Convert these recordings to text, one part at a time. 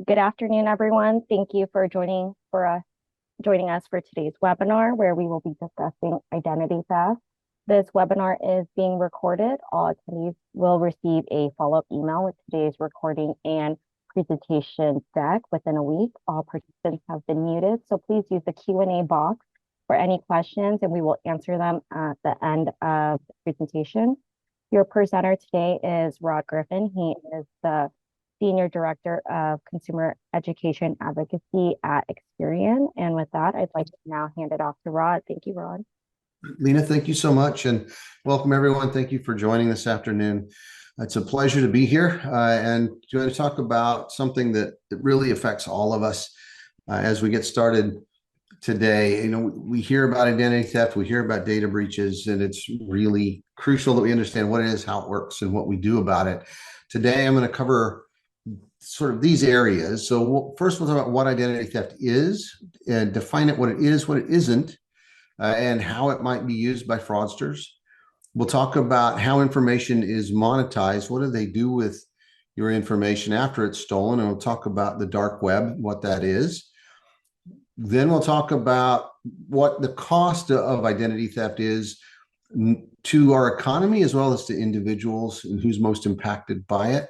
Good afternoon, everyone. Thank you for joining us for today's webinar, where we will be discussing identity theft. This webinar is being recorded. All attendees will receive a follow-up email with today's recording and presentation deck within a week. All participants have been muted, so please use the Q&A box for any questions, and we will answer them at the end of the presentation. Your presenter today is Rod Griffin. He is the Senior Director of Consumer Education Advocacy at Experian. And with that, I'd like to now hand it off to Rod. Thank you, Rod. Lena, thank you so much, and welcome everyone. Thank you for joining this afternoon. It's a pleasure to be here and going to talk about something that really affects all of us as we get started today. We hear about identity theft, we hear about data breaches, and it's really crucial that we understand what it is, how it works, and what we do about it. Today, I'm going to cover sort of these areas. So first, we'll talk about what identity theft is, and define it, what it is, what it isn't, and how it might be used by fraudsters. We'll talk about how information is monetized. What do they do with your information after it's stolen? And we'll talk about the dark web, what that is. Then we'll talk about what the cost of identity theft is to our economy, as well as to individuals and who's most impacted by it.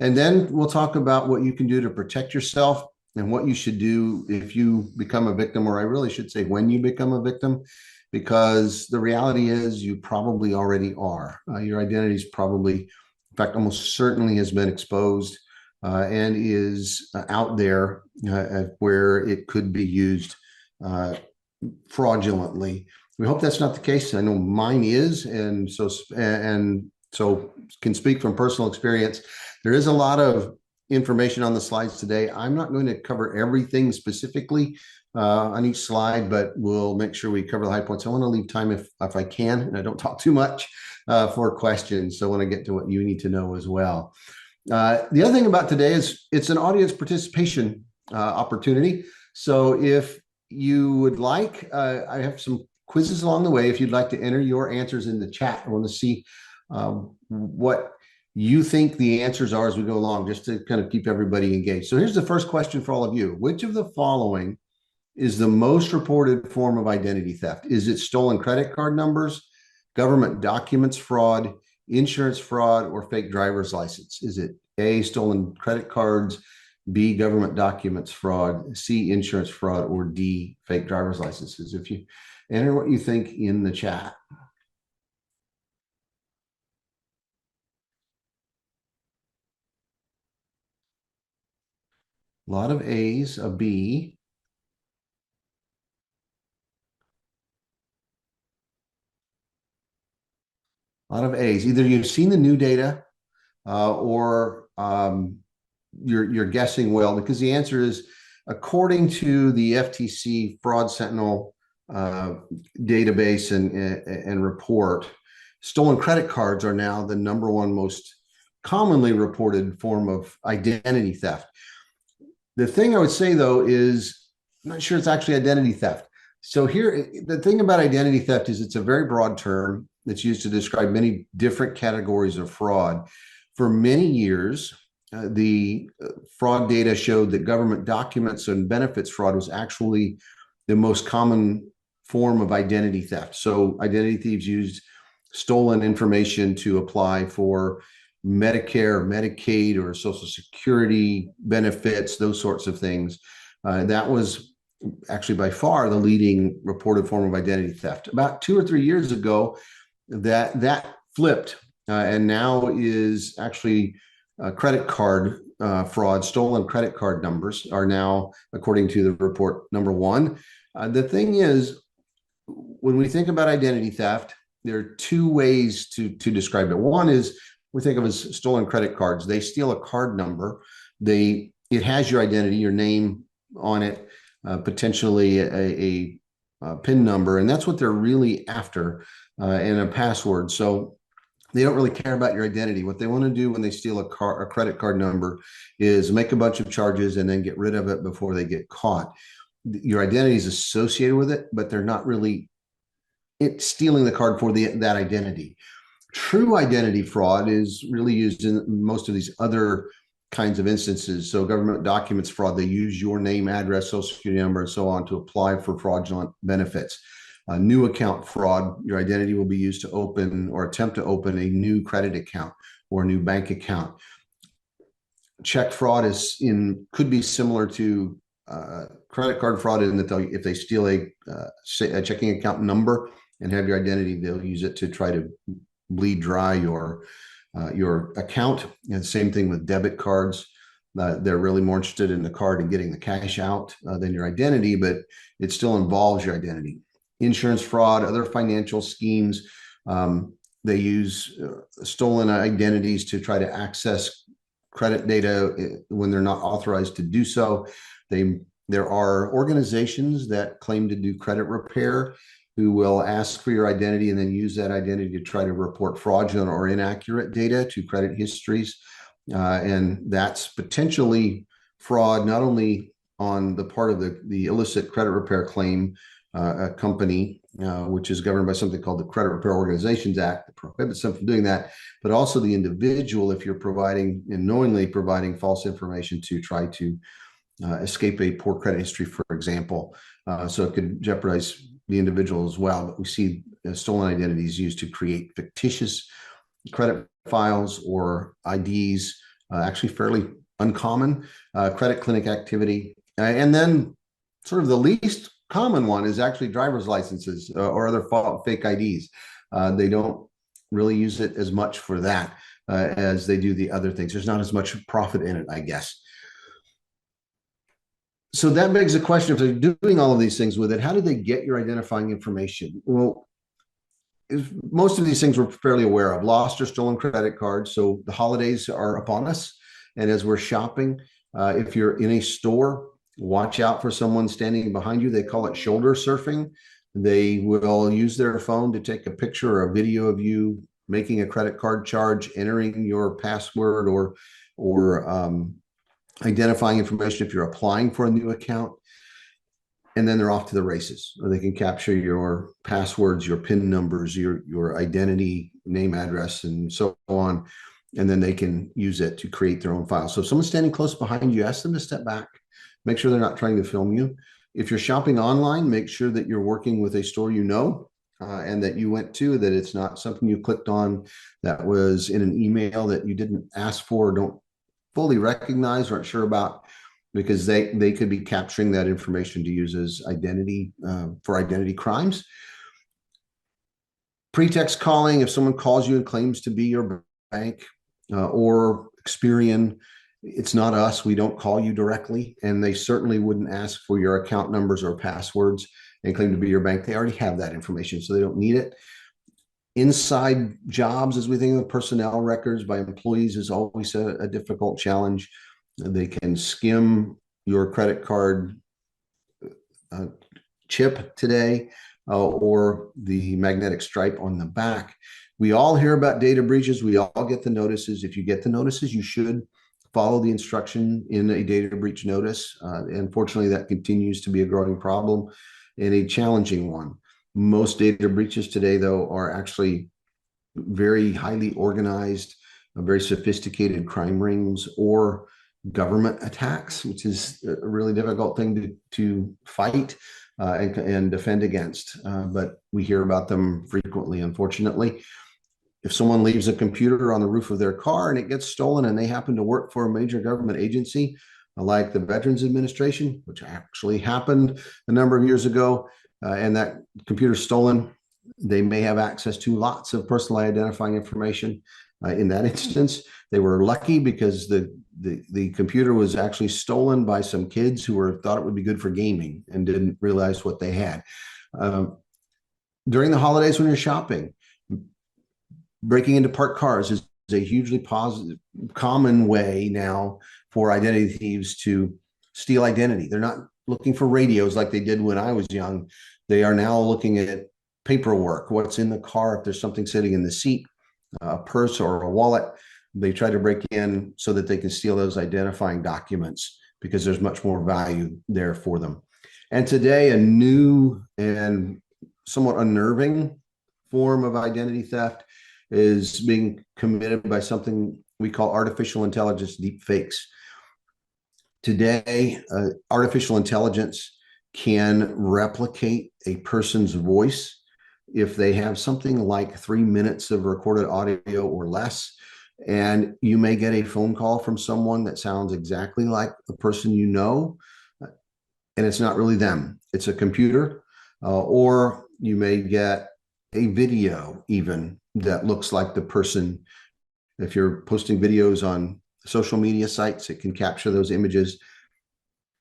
And then we'll talk about what you can do to protect yourself and what you should do if you become a victim, or I really should say when you become a victim, because the reality is you probably already are. Your identity is probably, in fact, almost certainly has been exposed and is out there where it could be used fraudulently. We hope that's not the case. I know mine is, and so can speak from personal experience. There is a lot of information on the slides today. I'm not going to cover everything specifically on each slide, but we'll make sure we cover the high points. I want to leave time, if I can, and I don't talk too much, for questions. So I want to get to what you need to know as well. The other thing about today is it's an audience participation opportunity. So if you would like, I have some quizzes along the way. If you'd like to enter your answers in the chat, I want to see what you think the answers are as we go along, just to kind of keep everybody engaged. So here's the first question for all of you. Which of the following is the most reported form of identity theft? Is it stolen credit card numbers, government documents fraud, insurance fraud, or fake driver's license? Is it A, stolen credit cards, B, government documents fraud, C, insurance fraud, or D, fake driver's licenses? If you enter what you think in the chat. A lot of A's, a B. A lot of A's. Either you've seen the new data or you're guessing well, because the answer is, according to the FTC Fraud Sentinel database and report, stolen credit cards are now the #1 most commonly reported form of identity theft. The thing I would say, though, is I'm not sure it's actually identity theft. So here, the thing about identity theft is it's a very broad term that's used to describe many different categories of fraud. For many years, the fraud data showed that government documents and benefits fraud was actually the most common form of identity theft. So identity thieves used stolen information to apply for Medicare, Medicaid, or Social Security benefits, those sorts of things. That was actually by far the leading reported form of identity theft. About 2 or 3 years ago, that flipped, and now is actually credit card fraud. Stolen credit card numbers are now, according to the report, #1. The thing is, when we think about identity theft, there are 2 ways to describe it. One is we think of as stolen credit cards. They steal a card number. It has your identity, your name on it, potentially a PIN number, and that's what they're really after, and a password. So they don't really care about your identity. What they want to do when they steal a credit card number is make a bunch of charges and then get rid of it before they get caught. Your identity is associated with it, but they're not really stealing the card for that identity. True identity fraud is really used in most of these other kinds of instances. So government documents fraud, they use your name, address, social security number, and so on to apply for fraudulent benefits. New account fraud, your identity will be used to open or attempt to open a new credit account or a new bank account. Check fraud could be similar to credit card fraud in that if they steal a checking account number and have your identity, they'll use it to try to bleed dry your account. And same thing with debit cards. They're really more interested in the card and getting the cash out than your identity, but it still involves your identity. Insurance fraud, other financial schemes, they use stolen identities to try to access credit data when they're not authorized to do so. There are organizations that claim to do credit repair who will ask for your identity and then use that identity to try to report fraudulent or inaccurate data to credit histories. And that's potentially fraud, not only on the part of the illicit credit repair claim company, which is governed by something called the Credit Repair Organizations Act that prohibits them from doing that, but also the individual if you're providing and knowingly providing false information to try to escape a poor credit history, for example. So it could jeopardize the individual as well. But we see stolen identities used to create fictitious credit files or IDs, actually fairly uncommon credit clinic activity. And then sort of the least common one is actually driver's licenses or other fake IDs. They don't really use it as much for that as they do the other things. There's not as much profit in it, I guess. So that begs the question, if they're doing all of these things with it, how do they get your identifying information? Well, most of these things we're fairly aware of. Lost or stolen credit cards. So the holidays are upon us. And as we're shopping, if you're in a store, watch out for someone standing behind you. They call it shoulder surfing. They will use their phone to take a picture or a video of you making a credit card charge, entering your password or identifying information if you're applying for a new account. And then they're off to the races. Or they can capture your passwords, your PIN numbers, your identity, name, address, and so on. And then they can use it to create their own file. So if someone's standing close behind you, ask them to step back. Make sure they're not trying to film you. If you're shopping online, make sure that you're working with a store you know and that you went to, that it's not something you clicked on that was in an email that you didn't ask for or don't fully recognize or aren't sure about, because they could be capturing that information to use as identity for identity crimes. Pretext calling, if someone calls you and claims to be your bank or Experian, it's not us. We don't call you directly, and they certainly wouldn't ask for your account numbers or passwords and claim to be your bank. They already have that information, so they don't need it. Inside jobs, as we think of personnel records by employees, is always a difficult challenge. They can skim your credit card chip today or the magnetic stripe on the back. We all hear about data breaches. We all get the notices. If you get the notices, you should follow the instruction in a data breach notice. Unfortunately, that continues to be a growing problem and a challenging one. Most data breaches today, though, are actually very highly organized, very sophisticated crime rings or government attacks, which is a really difficult thing to fight and defend against. But we hear about them frequently, unfortunately. If someone leaves a computer on the roof of their car and it gets stolen and they happen to work for a major government agency, like the Veterans Administration, which actually happened a number of years ago, and that computer stolen, they may have access to lots of personally identifying information. In that instance, they were lucky because the computer was actually stolen by some kids who thought it would be good for gaming and didn't realize what they had. During the holidays when you're shopping, breaking into parked cars is a hugely common way now for identity thieves to steal identity. They're not looking for radios like they did when I was young. They are now looking at paperwork, what's in the car, if there's something sitting in the seat, a purse or a wallet. They try to break in so that they can steal those identifying documents because there's much more value there for them. And today, a new and somewhat unnerving form of identity theft is being committed by something we call artificial intelligence deep fakes. Today, artificial intelligence can replicate a person's voice if they have something like 3 minutes of recorded audio or less. And you may get a phone call from someone that sounds exactly like the person you know, and it's not really them, it's a computer. Or you may get a video even that looks like the person. If you're posting videos on social media sites, it can capture those images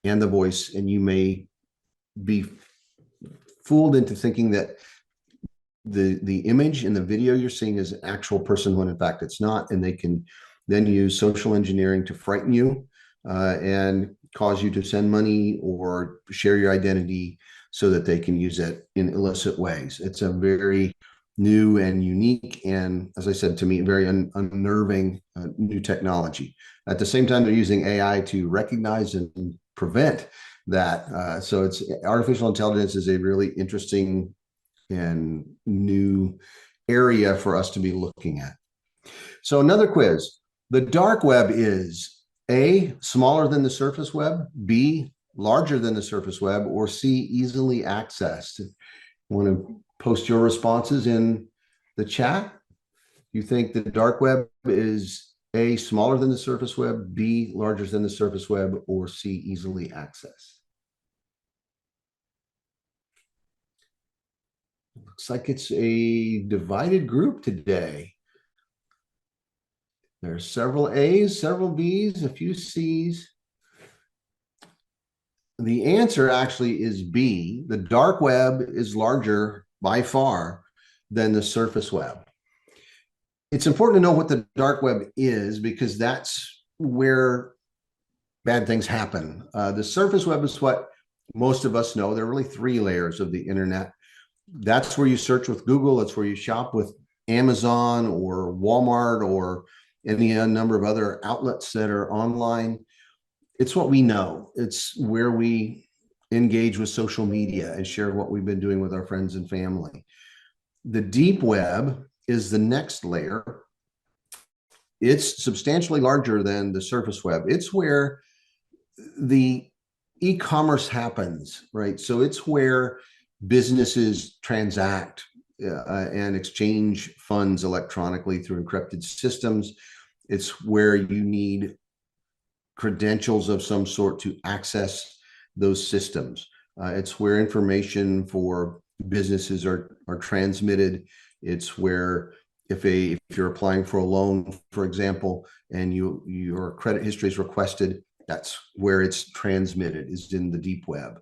and the voice, and you may be fooled into thinking that the image in the video you're seeing is an actual person when in fact it's not, and they can then use social engineering to frighten you and cause you to send money or share your identity so that they can use it in illicit ways. It's a very new and unique, and as I said, to me, very unnerving new technology. At the same time, they're using AI to recognize and prevent that. So it's artificial intelligence is a really interesting and new area for us to be looking at. So another quiz. The dark web is A, smaller than the surface web, B, larger than the surface web, or C, easily accessed. You want to post your responses in the chat. You think the dark web is A, smaller than the surface web, B, larger than the surface web, or C, easily accessed? Looks like it's a divided group today. There's several A's, several B's, a few C's. The answer actually is B. The dark web is larger by far than the surface web. It's important to know what the dark web is because that's where bad things happen. The surface web is what most of us know. There are really three layers of the internet. That's where you search with Google. That's where you shop with Amazon or Walmart or any number of other outlets that are online. It's what we know. It's where we engage with social media and share what we've been doing with our friends and family. The deep web is the next layer. It's substantially larger than the surface web. It's where the e-commerce happens, right? So it's where businesses transact and exchange funds electronically through encrypted systems. It's where you need credentials of some sort to access those systems. It's where information for businesses are transmitted. It's where if you're applying for a loan, for example, and your credit history is requested, that's where it's transmitted, is in the deep web.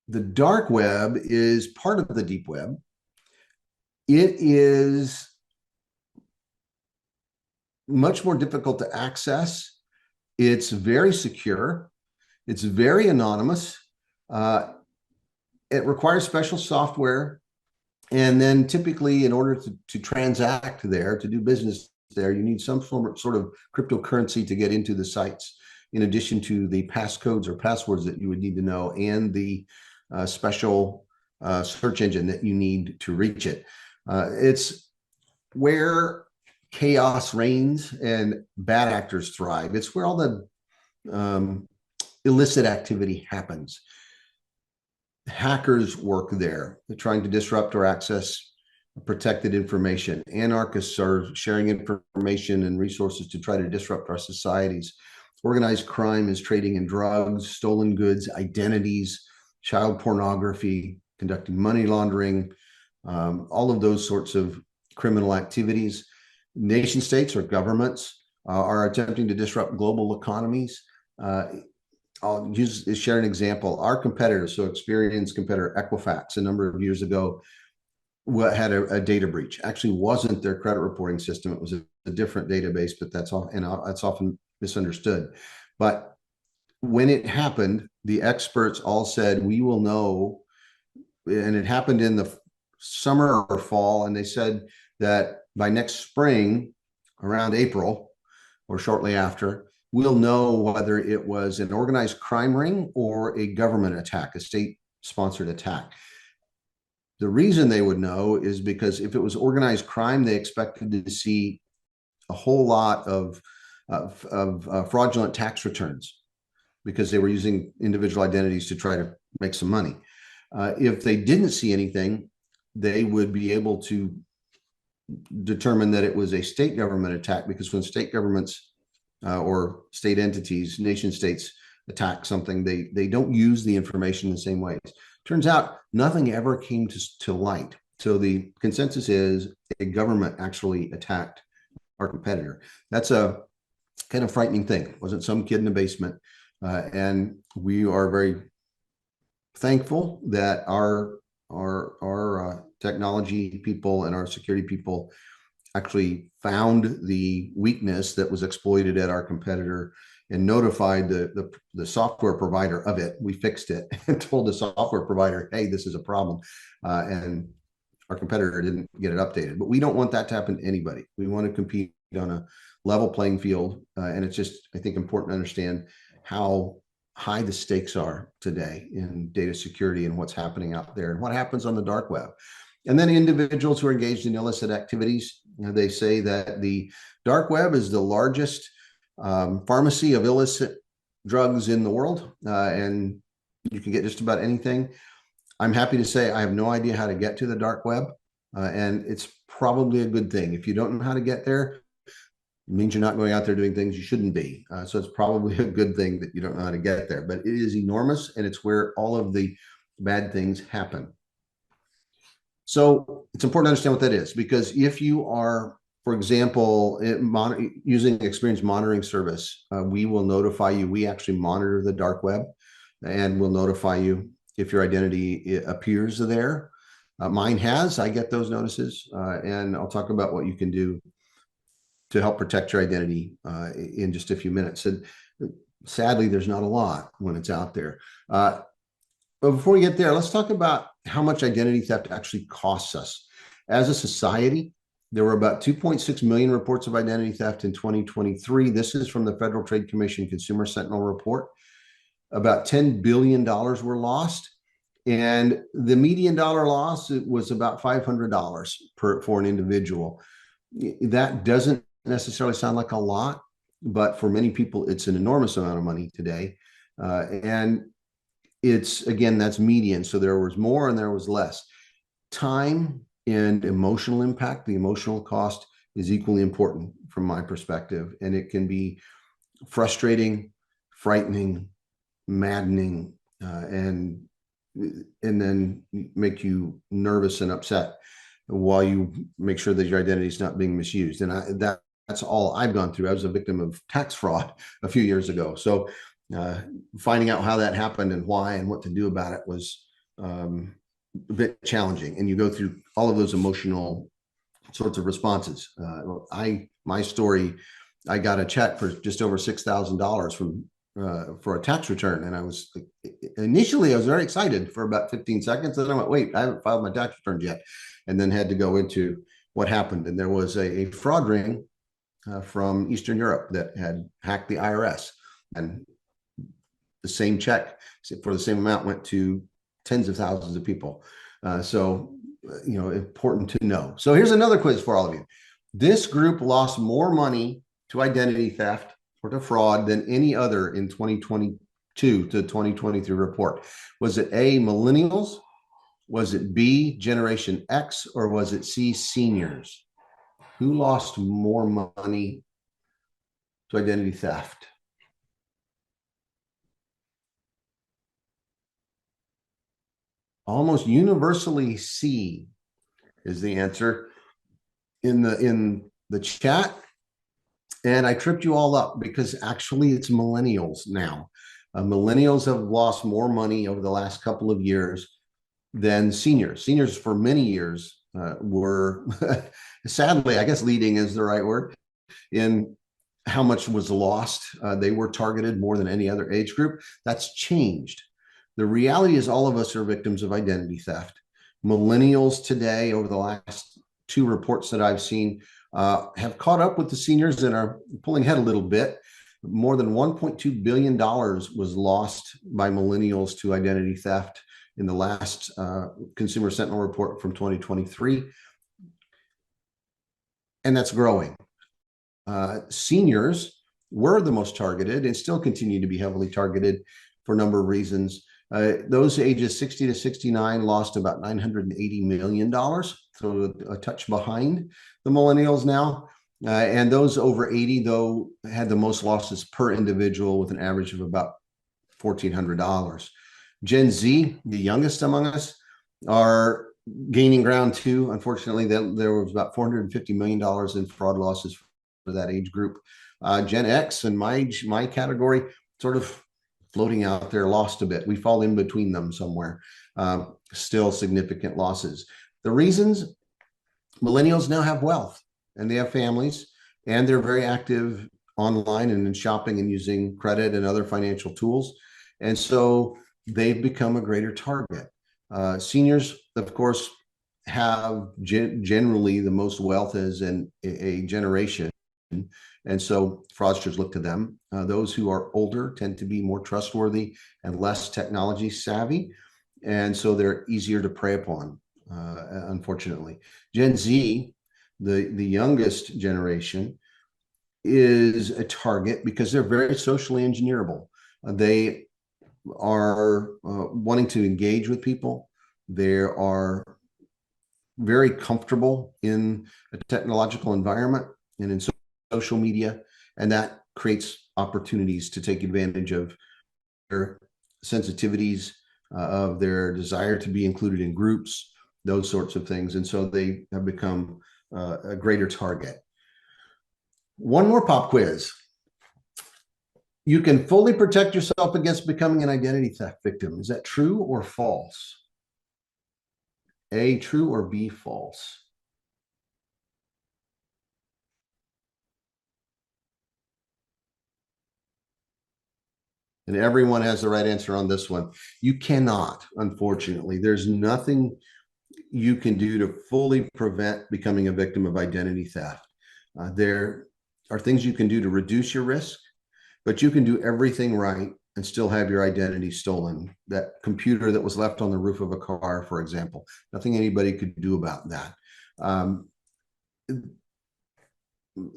The dark web is part of the deep web. It is much more difficult to access. It's very secure. It's very anonymous. It requires special software. And then typically in order to transact there, to do business there, you need some sort of cryptocurrency to get into the sites, in addition to the passcodes or passwords that you would need to know and the special search engine that you need to reach it. It's where chaos reigns and bad actors thrive. It's where all the illicit activity happens. Hackers work there. They're trying to disrupt or access protected information. Anarchists are sharing information and resources to try to disrupt our societies. Organized crime is trading in drugs, stolen goods, identities, child pornography, conducting money laundering, all of those sorts of criminal activities. Nation states or governments are attempting to disrupt global economies. I'll share an example. Our competitor, so experienced competitor Equifax, a number of years ago, had a data breach. Actually, wasn't their credit reporting system. It was a different database, but that's often misunderstood. But when it happened, the experts all said, we will know, and it happened in the summer or fall, and they said that by next spring, around April or shortly after, we'll know whether it was an organized crime ring or a government attack, a state-sponsored attack. The reason they would know is because if it was organized crime, they expected to see a whole lot of fraudulent tax returns because they were using individual identities to try to make some money. If they didn't see anything, they would be able to determine that it was a state government attack, because when state governments or state entities, nation states attack something, they don't use the information in the same ways. Turns out nothing ever came to light. So the consensus is a government actually attacked our competitor. That's a kind of frightening thing. It wasn't some kid in the basement. And we are very thankful that our technology people and our security people actually found the weakness that was exploited at our competitor and notified the software provider of it. We fixed it and told the software provider, hey, this is a problem. And our competitor didn't get it updated. But we don't want that to happen to anybody. We want to compete on a level playing field. And it's just, I think, important to understand how high the stakes are today in data security and what's happening out there and what happens on the dark web. And then individuals who are engaged in illicit activities, they say that the dark web is the largest pharmacy of illicit drugs in the world, and you can get just about anything. I'm happy to say I have no idea how to get to the dark web, and it's probably a good thing. If you don't know how to get there, it means you're not going out there doing things you shouldn't be. So it's probably a good thing that you don't know how to get there, but it is enormous, and it's where all of the bad things happen. So it's important to understand what that is, because if you are, for example, using Experience Monitoring Service, we will notify you. We actually monitor the dark web, and we'll notify you if your identity appears there. Mine has. I get those notices, and I'll talk about what you can do to help protect your identity in just a few minutes. And sadly, there's not a lot when it's out there. But before we get there, let's talk about how much identity theft actually costs us. As a society, there were about 2.6 million reports of identity theft in 2023. This is from the Federal Trade Commission Consumer Sentinel report. About $10 billion were lost, and the median dollar loss was about $500 for an individual. That doesn't necessarily sound like a lot, but for many people, it's an enormous amount of money today. And it's, again, that's median. So there was more and there was less. Time and emotional impact, the emotional cost, is equally important from my perspective. And it can be frustrating, frightening, maddening, and then make you nervous and upset while you make sure that your identity is not being misused. And that's all I've gone through. I was a victim of tax fraud a few years ago. So finding out how that happened and why and what to do about it was a bit challenging. And you go through all of those emotional sorts of responses. My story, I got a check for just over $6,000 for a tax return. And I was very excited for about 15 seconds. And then I went, wait, I haven't filed my tax returns yet. And then had to go into what happened. And there was a fraud ring from Eastern Europe that had hacked the IRS. And the same check for the same amount went to tens of thousands of people. So, important to know. So here's another quiz for all of you. This group lost more money to identity theft or to fraud than any other in 2022 to 2023 report. Was it A, millennials? Was it B, Generation X? Or was it C, seniors? Who lost more money to identity theft? Almost universally C is the answer in the chat. And I tripped you all up because actually it's millennials now. Millennials have lost more money over the last couple of years than seniors. Seniors for many years were, sadly, I guess leading is the right word, in how much was lost. They were targeted more than any other age group. That's changed. The reality is all of us are victims of identity theft. Millennials today, over the last two reports that I've seen, have caught up with the seniors and are pulling ahead a little bit. More than $1.2 billion was lost by millennials to identity theft in the last Consumer Sentinel report from 2023. And that's growing. Seniors were the most targeted and still continue to be heavily targeted for a number of reasons. Those ages 60 to 69 lost about $980 million, so a touch behind the millennials now. And those over 80, though, had the most losses per individual with an average of about $1,400. Gen Z, the youngest among us, are gaining ground too. Unfortunately, there was about $450 million in fraud losses for that age group. Gen X and my category sort of floating out there, lost a bit. We fall in between them somewhere. Still significant losses. The reasons: millennials now have wealth and they have families and they're very active online and in shopping and using credit and other financial tools. And so they've become a greater target. Seniors, of course, have generally the most wealth as a generation. And so fraudsters look to them. Those who are older tend to be more trustworthy and less technology savvy. And so they're easier to prey upon, unfortunately. Gen Z, the youngest generation, is a target because they're very socially engineerable. They are wanting to engage with people. They are very comfortable in a technological environment and in social media, and that creates opportunities to take advantage of their sensitivities, of their desire to be included in groups, those sorts of things. And so they have become a greater target. One more pop quiz. You can fully protect yourself against becoming an identity theft victim. Is that true or false? A, true, or B, false? And everyone has the right answer on this one. You cannot, unfortunately. There's nothing you can do to fully prevent becoming a victim of identity theft. There are things you can do to reduce your risk, but you can do everything right and still have your identity stolen. That computer that was left on the roof of a car, for example, nothing anybody could do about that.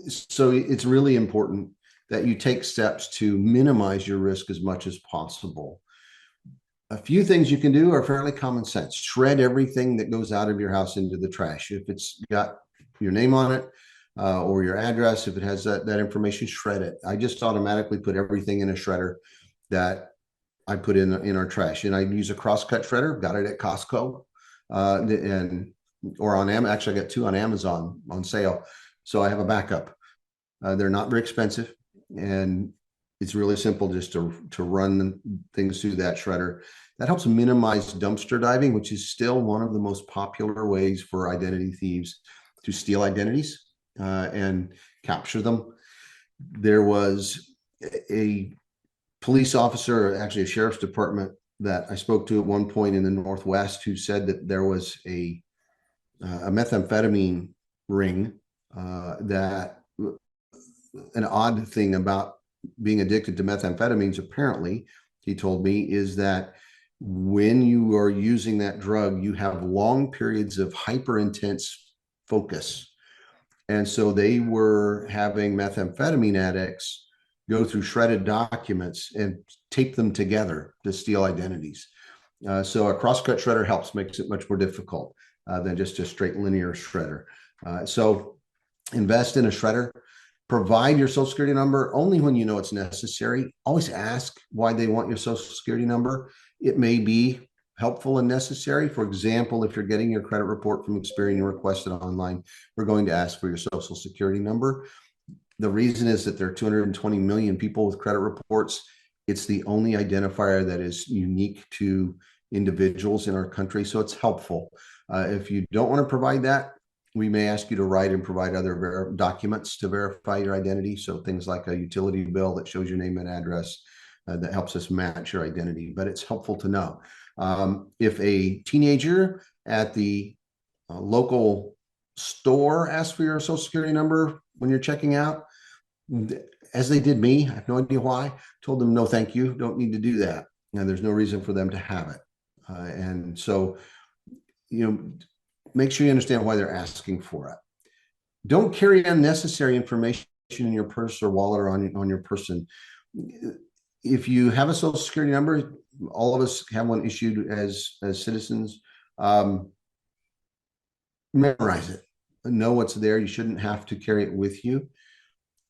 So it's really important that you take steps to minimize your risk as much as possible. A few things you can do are fairly common sense. Shred everything that goes out of your house into the trash. If it's got your name on it or your address, if it has that information, shred it. I just automatically put everything in a shredder that I put in our trash. And I use a crosscut shredder, got it at Costco or on Amazon. Actually, I got 2 on Amazon on sale. So I have a backup. They're not very expensive. And it's really simple just to run things through that shredder. That helps minimize dumpster diving, which is still one of the most popular ways for identity thieves to steal identities and capture them. There was a police officer, actually a sheriff's department, that I spoke to at one point in the Northwest, who said that there was a methamphetamine ring that an odd thing about being addicted to methamphetamines, apparently, he told me, is that when you are using that drug, you have long periods of hyper intense focus. And so they were having methamphetamine addicts go through shredded documents and tape them together to steal identities. So a crosscut shredder helps, makes it much more difficult than just a straight linear shredder. So invest in a shredder. Provide your social security number only when you know it's necessary. Always ask why they want your social security number. It may be helpful and necessary. For example, if you're getting your credit report from Experian and requested online, we're going to ask for your social security number. The reason is that there are 220 million people with credit reports. It's the only identifier that is unique to individuals in our country, so it's helpful. If you don't want to provide that, we may ask you to write and provide other documents to verify your identity. So things like a utility bill that shows your name and address that helps us match your identity, but it's helpful to know. If a teenager at the local store asks for your social security number when you're checking out, as they did me, I have no idea why, told them, no, thank you, don't need to do that. And there's no reason for them to have it. And so, make sure you understand why they're asking for it. Don't carry unnecessary information in your purse or wallet or on your person. If you have a social security number, all of us have one issued as citizens. Memorize it. Know what's there. You shouldn't have to carry it with you.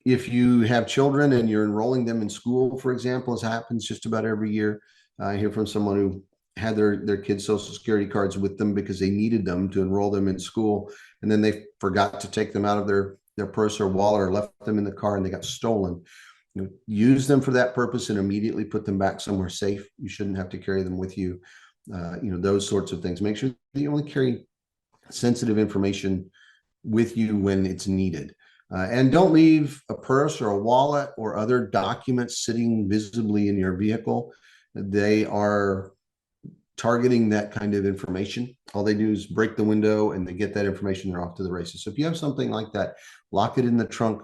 If you have children and you're enrolling them in school, for example, as happens just about every year, I hear from someone who had their kids' social security cards with them because they needed them to enroll them in school, and then they forgot to take them out of their purse or wallet or left them in the car and they got stolen. Use them for that purpose and immediately put them back somewhere safe. You shouldn't have to carry them with you. Those sorts of things. Make sure that you only carry sensitive information with you when it's needed. And don't leave a purse or a wallet or other documents sitting visibly in your vehicle. They are targeting that kind of information. All they do is break the window and they get that information, they're off to the races. So if you have something like that, lock it in the trunk,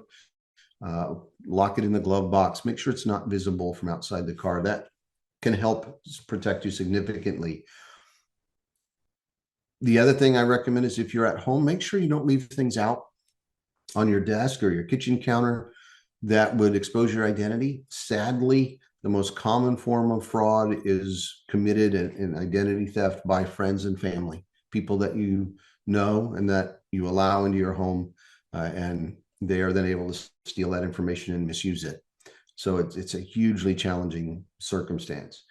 lock it in the glove box, make sure it's not visible from outside the car. That can help protect you significantly. The other thing I recommend is if you're at home, make sure you don't leave things out on your desk or your kitchen counter that would expose your identity. Sadly, the most common form of fraud is committed in identity theft by friends and family, people that you know and that you allow into your home, and they are then able to steal that information and misuse it. So it's a hugely challenging circumstance.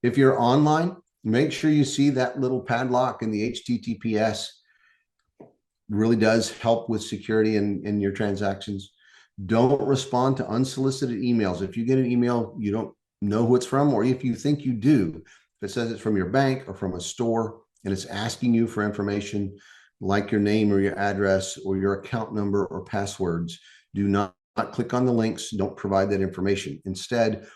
If you're online, make sure you see that little padlock in the HTTPS. Really does help with security in your transactions. Don't respond to unsolicited emails. If you get an email you don't know who it's from, or if you think you do, if it says it's from your bank or from a store and it's asking you for information like your name or your address or your account number or passwords, do not click on the links. Don't provide that information. Instead,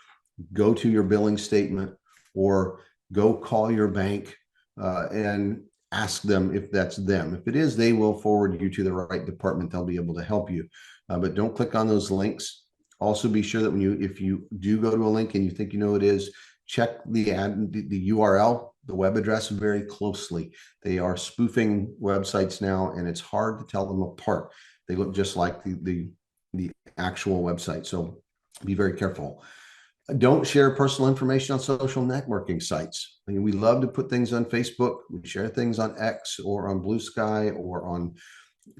go to your billing statement or go call your bank and ask them if that's them. If it is, they will forward you to the right department. They'll be able to help you. But don't click on those links. Also be sure that if you do go to a link and you think you know it is, check the URL, the web address very closely. They are spoofing websites now, and it's hard to tell them apart. They look just like the actual website. So be very careful. Don't share personal information on social networking sites. I mean, we love to put things on Facebook. We share things on X or on Blue Sky or on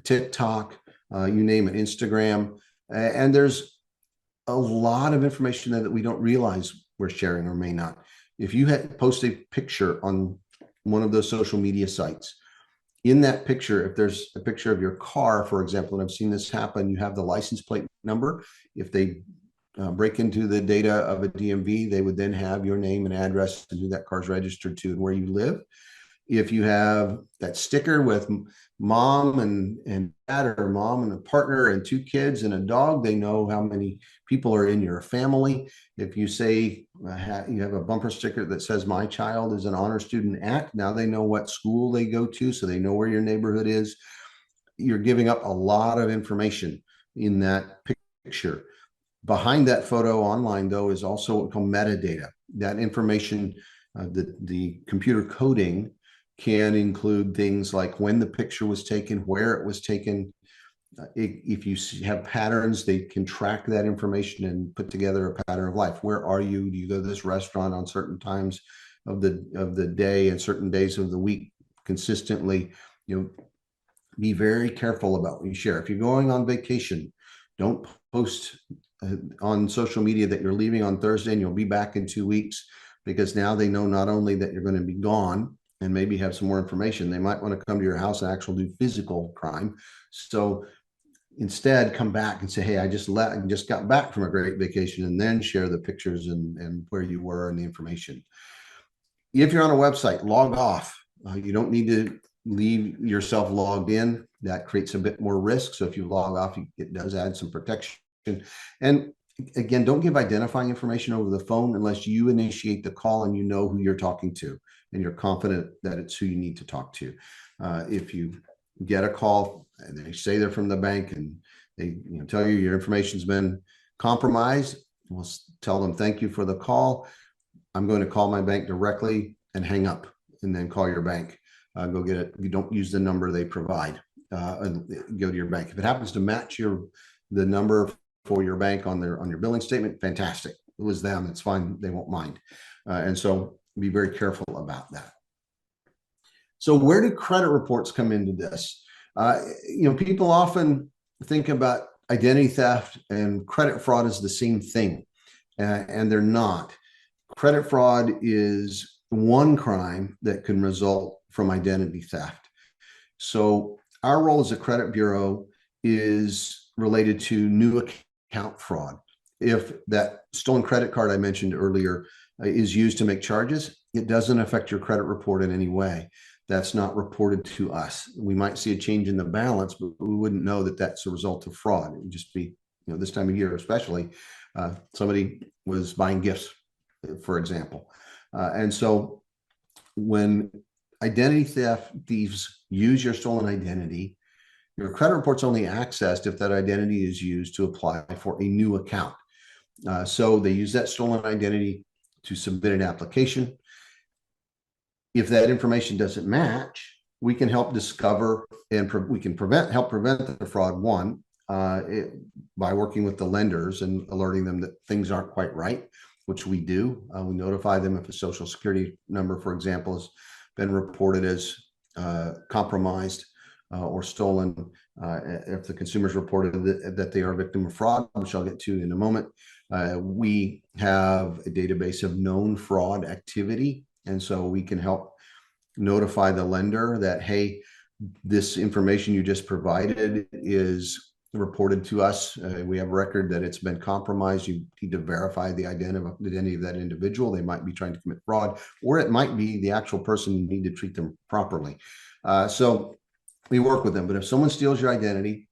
TikTok, you name it, Instagram. And there's a lot of information that we don't realize we're sharing or may not. If you post a picture on one of those social media sites, in that picture, if there's a picture of your car, for example, and I've seen this happen, you have the license plate number. If they break into the data of a DMV, they would then have your name and address and who that car's registered to and where you live. If you have that sticker with mom and dad, or mom and a partner and 2 kids and a dog, they know how many people are in your family. If you say you have a bumper sticker that says my child is an honor student at, now they know what school they go to, so they know where your neighborhood is. You're giving up a lot of information in that picture. Behind that photo online, though, is also what we call metadata. That information, the computer coding can include things like when the picture was taken, where it was taken. If you have patterns, they can track that information and put together a pattern of life. Where are you? Do you go to this restaurant on certain times of the day and certain days of the week consistently? Be very careful about what you share. If you're going on vacation, don't post on social media that you're leaving on Thursday and you'll be back in 2 weeks, because now they know not only that you're going to be gone and maybe have some more information, they might want to come to your house and actually do physical crime. So instead, come back and say, hey, I just got back from a great vacation, and then share the pictures and where you were and the information. If you're on a website, log off. You don't need to leave yourself logged in. That creates a bit more risk. So if you log off, it does add some protection. And again, don't give identifying information over the phone unless you initiate the call and you know who you're talking to and you're confident that it's who you need to talk to. If you get a call and they say they're from the bank and they tell you your information's been compromised, we'll tell them thank you for the call. I'm going to call my bank directly, and hang up, and then call your bank. Go get it. You don't use the number they provide. And go to your bank. If it happens to match the number for your bank on your billing statement, fantastic. It was them, it's fine, they won't mind. And so be very careful about that. So where do credit reports come into this? People often think about identity theft and credit fraud as the same thing, and they're not. Credit fraud is one crime that can result from identity theft. So our role as a credit bureau is related to new account fraud. If that stolen credit card I mentioned earlier is used to make charges, it doesn't affect your credit report in any way. That's not reported to us. We might see a change in the balance, but we wouldn't know that that's a result of fraud. It would just be, this time of year, especially, somebody was buying gifts, for example. And so when identity theft thieves use your stolen identity, your credit report's only accessed if that identity is used to apply for a new account. So they use that stolen identity to submit an application. If that information doesn't match, we can help discover and we can help prevent the fraud, by working with the lenders and alerting them that things aren't quite right, which we do. We notify them if a social security number, for example, has been reported as compromised or stolen. If the consumer's reported that they are a victim of fraud, which I'll get to in a moment, we have a database of known fraud activity. And so we can help notify the lender that, hey, this information you just provided is reported to us. We have a record that it's been compromised. You need to verify the identity of that individual. They might be trying to commit fraud, or it might be the actual person. You need to treat them properly. So we work with them. But if someone steals your identity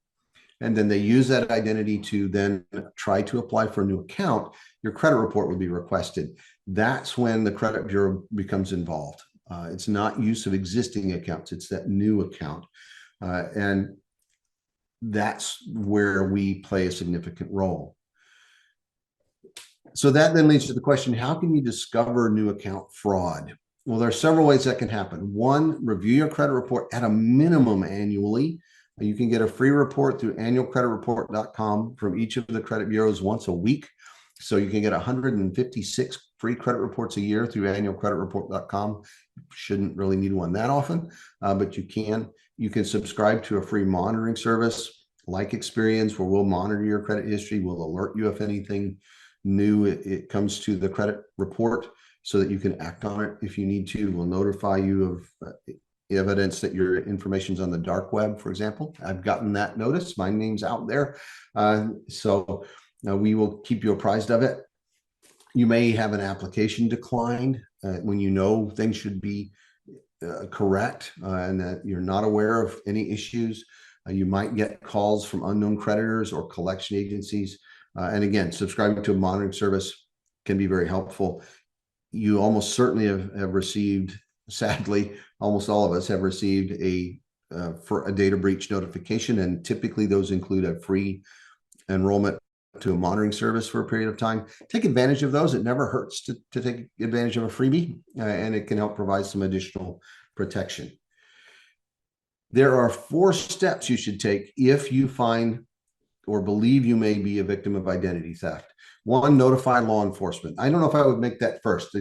and then they use that identity to then try to apply for a new account, your credit report would be requested. That's when the credit bureau becomes involved. It's not use of existing accounts, it's that new account. And that's where we play a significant role. So that then leads to the question, how can you discover new account fraud? Well, there are several ways that can happen. One, review your credit report at a minimum annually. You can get a free report through annualcreditreport.com from each of the credit bureaus once a week. So you can get 156 free credit reports a year through annualcreditreport.com. Shouldn't really need one that often, but you can. You can subscribe to a free monitoring service like Experian, where we'll monitor your credit history. We'll alert you if anything new it comes to the credit report so that you can act on it if you need to. We'll notify you of evidence that your information's on the dark web, for example. I've gotten that notice. My name's out there. So we will keep you apprised of it. You may have an application declined when you know things should be correct and that you're not aware of any issues. You might get calls from unknown creditors or collection agencies. And again, subscribing to a monitoring service can be very helpful. You almost certainly have received, sadly, almost all of us have received for a data breach notification, and typically those include a free enrollment to a monitoring service for a period of time. Take advantage of those. It never hurts to take advantage of a freebie, and it can help provide some additional protection. There are 4 steps you should take if you find or believe you may be a victim of identity theft. 1, notify law enforcement. I don't know if I would make that first.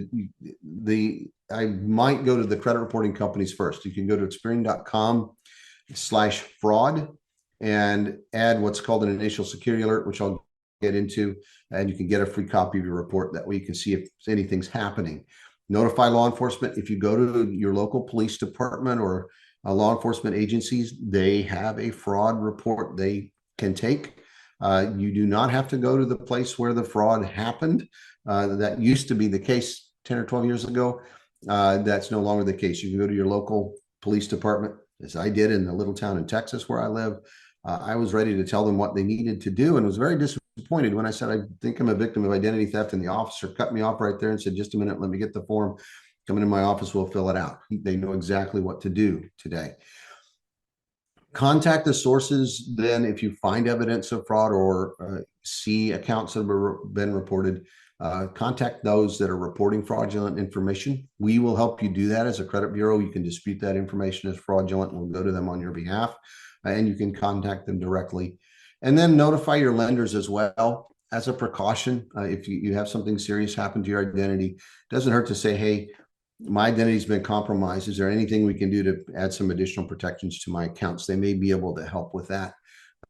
I might go to the credit reporting companies first. You can go to Experian.com/fraud and add what's called an initial security alert, which I'll get into, and you can get a free copy of your report. That way you can see if anything's happening. Notify law enforcement. If you go to your local police department or law enforcement agencies, they have a fraud report they can take. You do not have to go to the place where the fraud happened. That used to be the case 10 or 12 years ago. That's no longer the case. You can go to your local police department, as I did in the little town in Texas where I live. I was ready to tell them what they needed to do and was very disappointed when I said, I think I'm a victim of identity theft, and the officer cut me off right there and said, just a minute, let me get the form. Come into my office, we'll fill it out. They know exactly what to do today. Contact the sources then if you find evidence of fraud or see accounts that have been reported. Contact those that are reporting fraudulent information. We will help you do that as a credit bureau. You can dispute that information as fraudulent. We'll go to them on your behalf, and you can contact them directly. And then notify your lenders as well as a precaution. If you have something serious happen to your identity, it doesn't hurt to say, hey, my identity's been compromised. Is there anything we can do to add some additional protections to my accounts? They may be able to help with that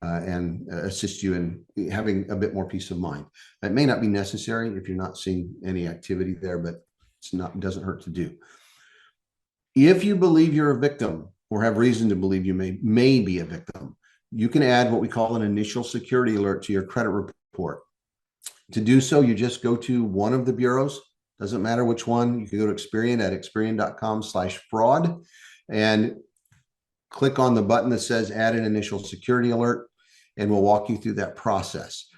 and assist you in having a bit more peace of mind. That may not be necessary if you're not seeing any activity there, but it doesn't hurt to do. If you believe you're a victim or have reason to believe you may be a victim, you can add what we call an initial security alert to your credit report. To do so, you just go to one of the bureaus. Doesn't matter which one. You can go to Experian at experian.com/fraud and click on the button that says add an initial security alert, and we'll walk you through that process.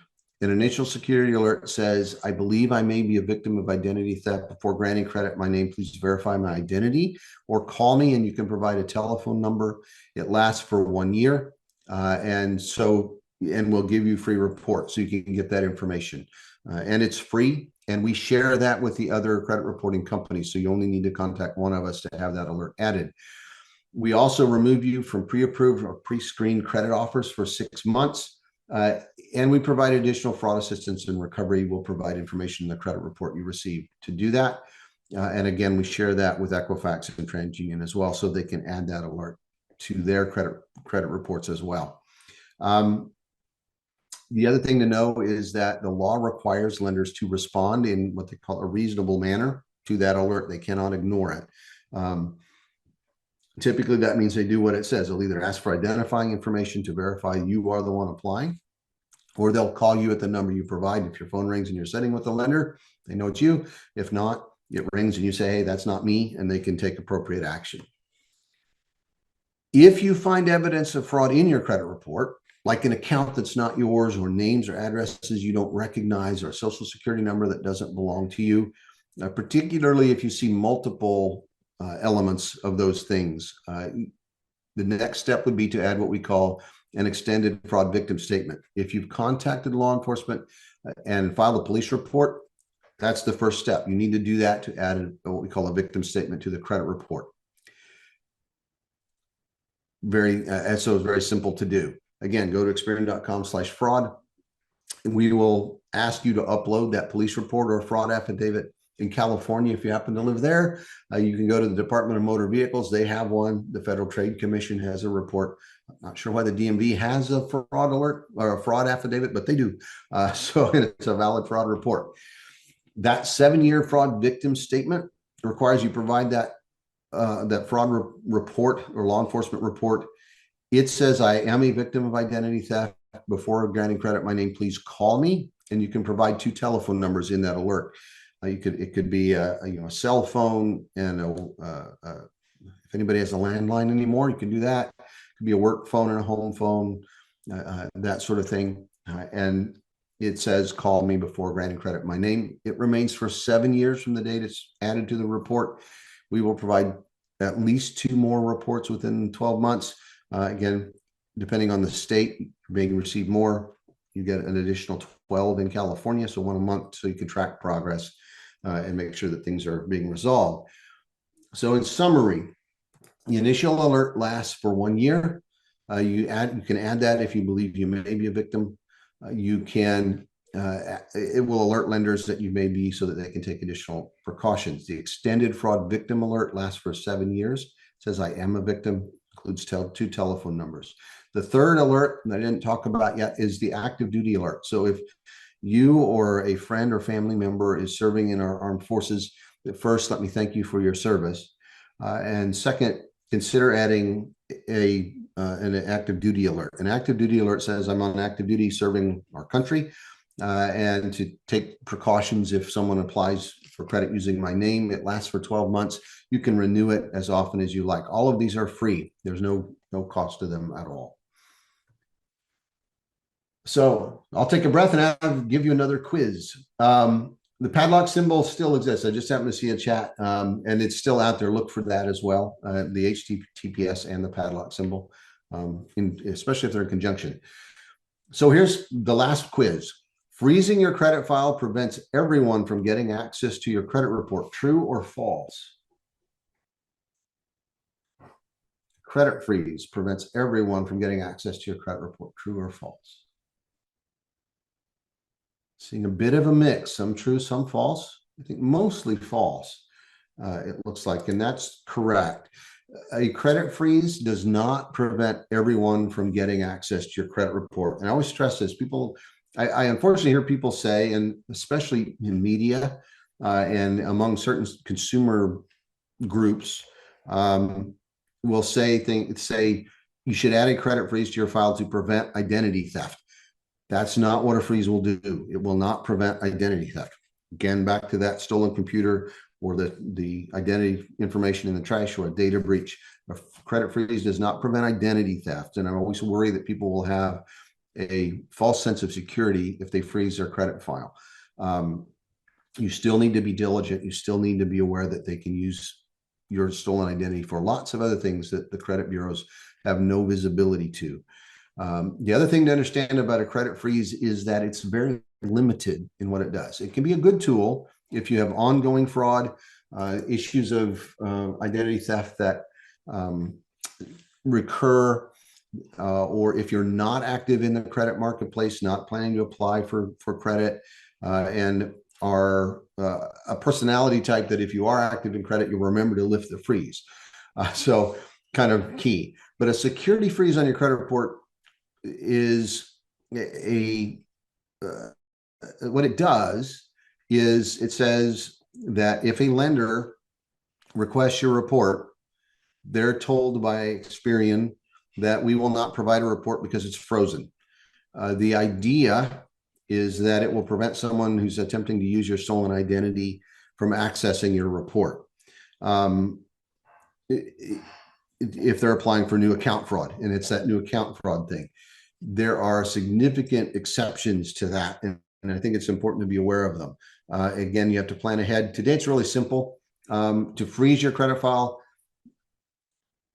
An initial security alert says, I believe I may be a victim of identity theft. Before granting credit my name, please verify my identity or call me, and you can provide a telephone number. It lasts for 1 year. And we'll give you free reports so you can get that information. And it's free. And we share that with the other credit reporting companies. So you only need to contact one of us to have that alert added. We also remove you from pre-approved or pre-screened credit offers for 6 months. And we provide additional fraud assistance and recovery. We'll provide information in the credit report you receive to do that. And again, we share that with Equifax and TransUnion as well, so they can add that alert to their credit reports as well. The other thing to know is that the law requires lenders to respond in what they call a reasonable manner to that alert. They cannot ignore it. Typically, that means they do what it says. They'll either ask for identifying information to verify you are the one applying, or they'll call you at the number you provide. If your phone rings and you're sitting with the lender, they know it's you. If not, it rings and you say, hey, that's not me, and they can take appropriate action. If you find evidence of fraud in your credit report, like an account that's not yours, or names or addresses you don't recognize, or a social security number that doesn't belong to you, particularly if you see multiple elements of those things, the next step would be to add what we call an extended fraud victim statement. If you've contacted law enforcement and filed a police report, that's the first step. You need to do that to add what we call a victim statement to the credit report. So it's very simple to do. Again, go to experian.com/fraud. We will ask you to upload that police report or fraud affidavit. In California, if you happen to live there, you can go to the Department of Motor Vehicles. They have one. The Federal Trade Commission has a report. I'm not sure why the DMV has a fraud alert or a fraud affidavit, but they do. So it's a valid fraud report. That 7-year fraud victim statement requires you provide that fraud report or law enforcement report. It says, I am a victim of identity theft. Before granting credit my name, please call me. And you can provide 2 telephone numbers in that alert. It could be a cell phone, and if anybody has a landline anymore, you can do that. It could be a work phone and a home phone, that sort of thing. And it says, call me before granting credit my name. It remains for 7 years from the date it's added to the report. We will provide at least 2 more reports within 12 months. Again, depending on the state, you may receive more. You get an additional 12 in California, so 1 a month, so you can track progress and make sure that things are being resolved. So in summary, the initial alert lasts for 1 year. You can add that if you believe you may be a victim. It will alert lenders that you may be, so that they can take additional precautions. The extended fraud victim alert lasts for 7 years. It says I am a victim, includes 2 telephone numbers. The third alert that I didn't talk about yet is the active duty alert. So if you or a friend or family member is serving in our armed forces, first, let me thank you for your service. And second, consider adding an active duty alert. An active duty alert says I'm on active duty serving our country, and to take precautions if someone applies for credit using my name. It lasts for 12 months. You can renew it as often as you like. All of these are free. There's no cost to them at all. So I'll take a breath and I'll give you another quiz. The padlock symbol still exists. I just happened to see a chat, and it's still out there. Look for that as well, the HTTPS and the padlock symbol, especially if they're in conjunction. So here's the last quiz. Freezing your credit file prevents everyone from getting access to your credit report. True or false? Credit freeze prevents everyone from getting access to your credit report. True or false? Seeing a bit of a mix, some true, some false. I think mostly false, it looks like, and that's correct. A credit freeze does not prevent everyone from getting access to your credit report. And I always stress this. I unfortunately hear people say, and especially in media and among certain consumer groups, will say you should add a credit freeze to your file to prevent identity theft. That's not what a freeze will do. It will not prevent identity theft. Again, back to that stolen computer or the identity information in the trash or a data breach. A credit freeze does not prevent identity theft. And I always worry that people will have a false sense of security if they freeze their credit file. You still need to be diligent. You still need to be aware that they can use your stolen identity for lots of other things that the credit bureaus have no visibility to. The other thing to understand about a credit freeze is that it's very limited in what it does. It can be a good tool if you have ongoing fraud, issues of identity theft that recur, or if you're not active in the credit marketplace, not planning to apply for credit, and are a personality type that if you are active in credit, you'll remember to lift the freeze. So kind of key. But a security freeze on your credit report is what it does is it says that if a lender requests your report, they're told by Experian that we will not provide a report because it's frozen. The idea is that it will prevent someone who's attempting to use your stolen identity from accessing your report. If they're applying for new account fraud, and it's that new account fraud thing. There are significant exceptions to that, and I think it's important to be aware of them. Again, you have to plan ahead. Today, it's really simple. To freeze your credit file,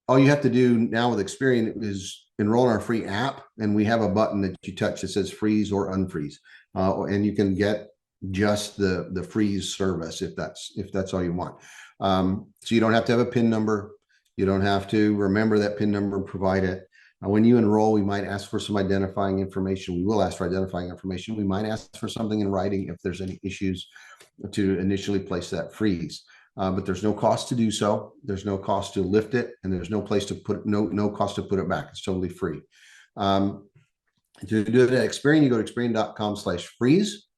all you have to do now with Experian is enroll in our free app, and we have a button that you touch that says freeze or unfreeze, and you can get just the freeze service if that's all you want. So you don't have to have a PIN number. You don't have to remember that PIN number and provide it. When you enroll, we might ask for some identifying information. We will ask for identifying information. We might ask for something in writing if there's any issues to initially place that freeze. But there's no cost to do so. There's no cost to lift it, and there's no place to put no cost to put it back. It's totally free. To do it at Experian, you go to experian.com/freeze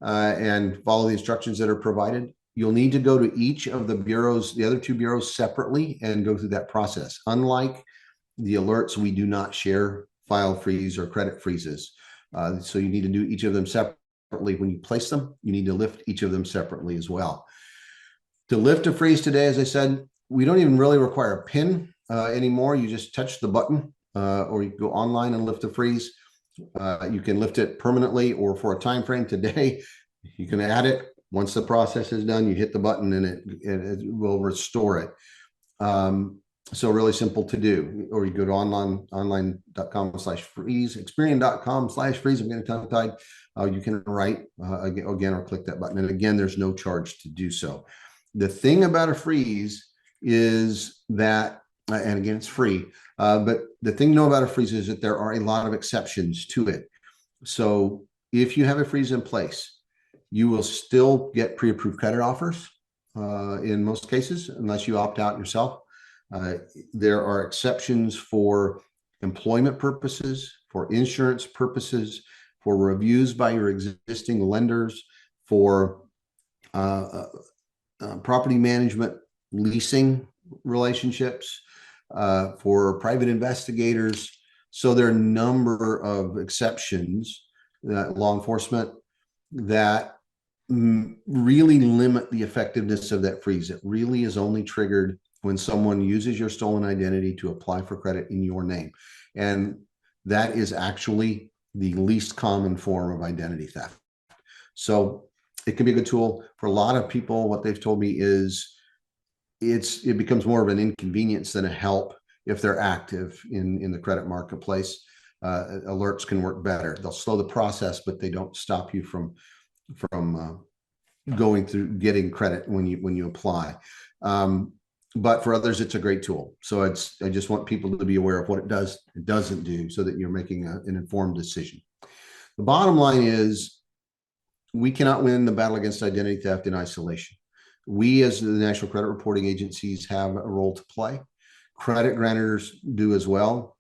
and follow the instructions that are provided. You'll need to go to each of the bureaus, the other two bureaus separately, and go through that process. Unlike the alerts, we do not share file freeze or credit freezes. So you need to do each of them separately. When you place them, you need to lift each of them separately as well. To lift a freeze today, as I said, we don't even really require a PIN anymore. You just touch the button, or you go online and lift a freeze. You can lift it permanently or for a time frame. Today, you can add it. Once the process is done, you hit the button and it will restore it. So really simple to do. Or you go to online.com/freeze, experian.com/freeze. I'm getting tongue-tied. You can write again or click that button. And again, there's no charge to do so. The thing about a freeze is that, and again, it's free, but the thing to know about a freeze is that there are a lot of exceptions to it. So if you have a freeze in place, you will still get pre-approved credit offers in most cases, unless you opt out yourself. There are exceptions for employment purposes, for insurance purposes, for reviews by your existing lenders, for property management, leasing relationships, for private investigators. So there are a number of exceptions that law enforcement that really limit the effectiveness of that freeze. It really is only triggered when someone uses your stolen identity to apply for credit in your name. And that is actually the least common form of identity theft. So it can be a good tool for a lot of people. What they've told me is it becomes more of an inconvenience than a help if they're active in the credit marketplace. Alerts can work better. They'll slow the process, but they don't stop you from going through getting credit when you apply. But for others, it's a great tool. So I just want people to be aware of what it does, it doesn't do, so that you're making an informed decision. The bottom line is we cannot win the battle against identity theft in isolation. We, as the National Credit Reporting Agencies, have a role to play. Credit grantors do as well,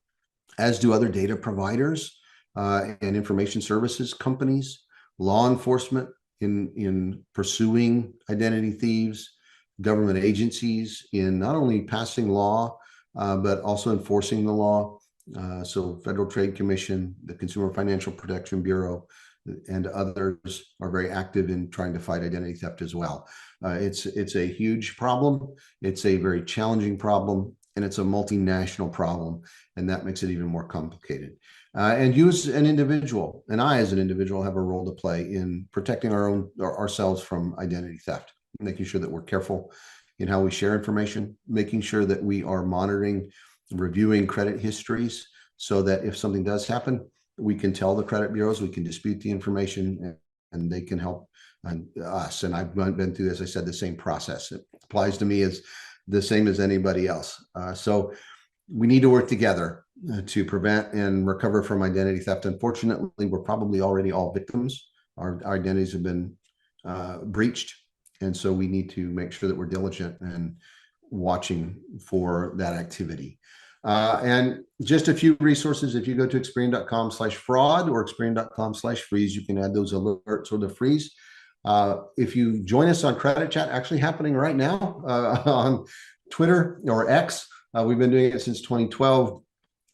as do other data providers and information services companies, law enforcement in pursuing identity thieves, government agencies in not only passing law, but also enforcing the law. So Federal Trade Commission, the Consumer Financial Protection Bureau, and others are very active in trying to fight identity theft as well. It's a huge problem. It's a very challenging problem, and it's a multinational problem, and that makes it even more complicated. And you as an individual, and I as an individual, have a role to play in protecting ourselves from identity theft, making sure that we're careful in how we share information, making sure that we are monitoring, reviewing credit histories, so that if something does happen, we can tell the credit bureaus, we can dispute the information, and they can help us. And I've been through, as I said, the same process. It applies to me as the same as anybody else. So we need to work together to prevent and recover from identity theft. Unfortunately, we're probably already all victims. Our identities have been breached. And so we need to make sure that we're diligent and watching for that activity. And just a few resources. If you go to Experian.com/fraud or Experian.com/freeze, you can add those alerts or the freeze. If you join us on Credit Chat, actually happening right now on Twitter or X, we've been doing it since 2012.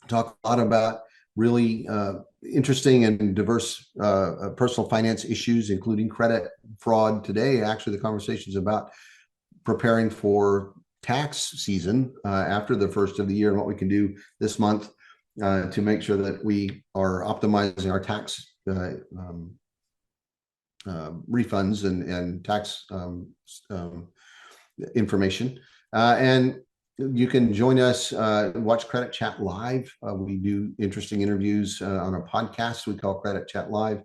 Talk a lot about really interesting and diverse personal finance issues, including credit fraud. Today, actually, the conversation is about preparing for tax season after the first of the year, and what we can do this month to make sure that we are optimizing our tax refunds and tax information. And you can join us, watch Credit Chat Live. We do interesting interviews on a podcast we call Credit Chat Live.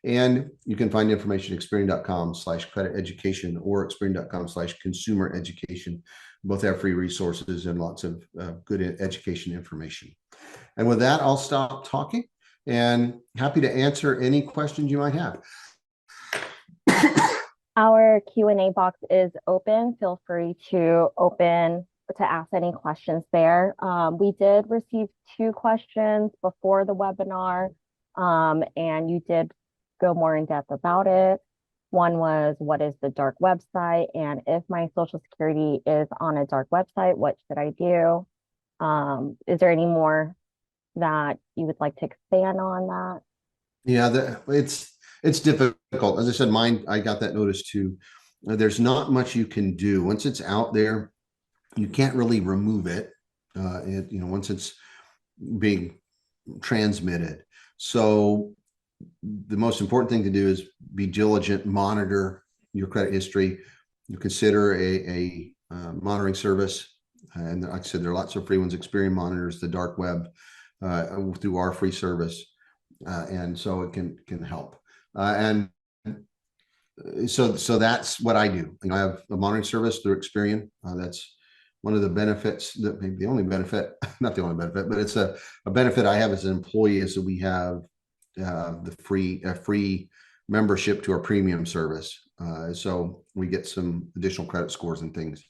And you can find information at Experian.com/credit education or Experian.com/consumer education. Both have free resources and lots of good education information. And with that, I'll stop talking and happy to answer any questions you might have. Our Q&A box is open. Feel free to ask any questions there. We did receive 2 questions before the webinar, and you did go more in depth about it. One was, what is the dark website? And if my Social Security is on a dark website, what should I do? Is there any more that you would like to expand on that? Yeah, it's difficult. As I said, I got that notice too. There's not much you can do. Once it's out there, you can't really remove it. Once it's being transmitted. So the most important thing to do is be diligent, monitor your credit history. You consider a monitoring service. And like I said, there are lots of free ones. Experian monitors the dark web through our free service. And so it can help. And so that's what I do. I have a monitoring service through Experian. That's one of the benefits, that maybe the only benefit, not the only benefit, but it's a benefit I have as an employee, is that we have the free membership to our premium service. So we get some additional credit scores and things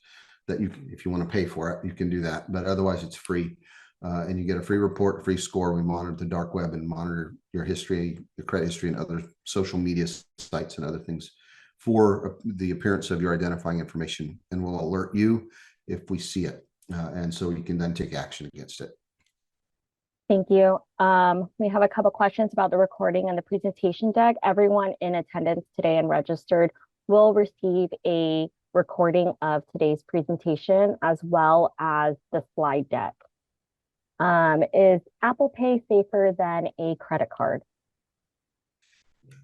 that if you want to pay for it, you can do that. But otherwise, it's free. And you get a free report, free score. We monitor the dark web and monitor your history, your credit history, and other social media sites and other things for the appearance of your identifying information. And we'll alert you if we see it. And so you can then take action against it. Thank you. We have a couple questions about the recording and the presentation deck. Everyone in attendance today and registered will receive a recording of today's presentation as well as the slide deck. Is Apple Pay safer than a credit card?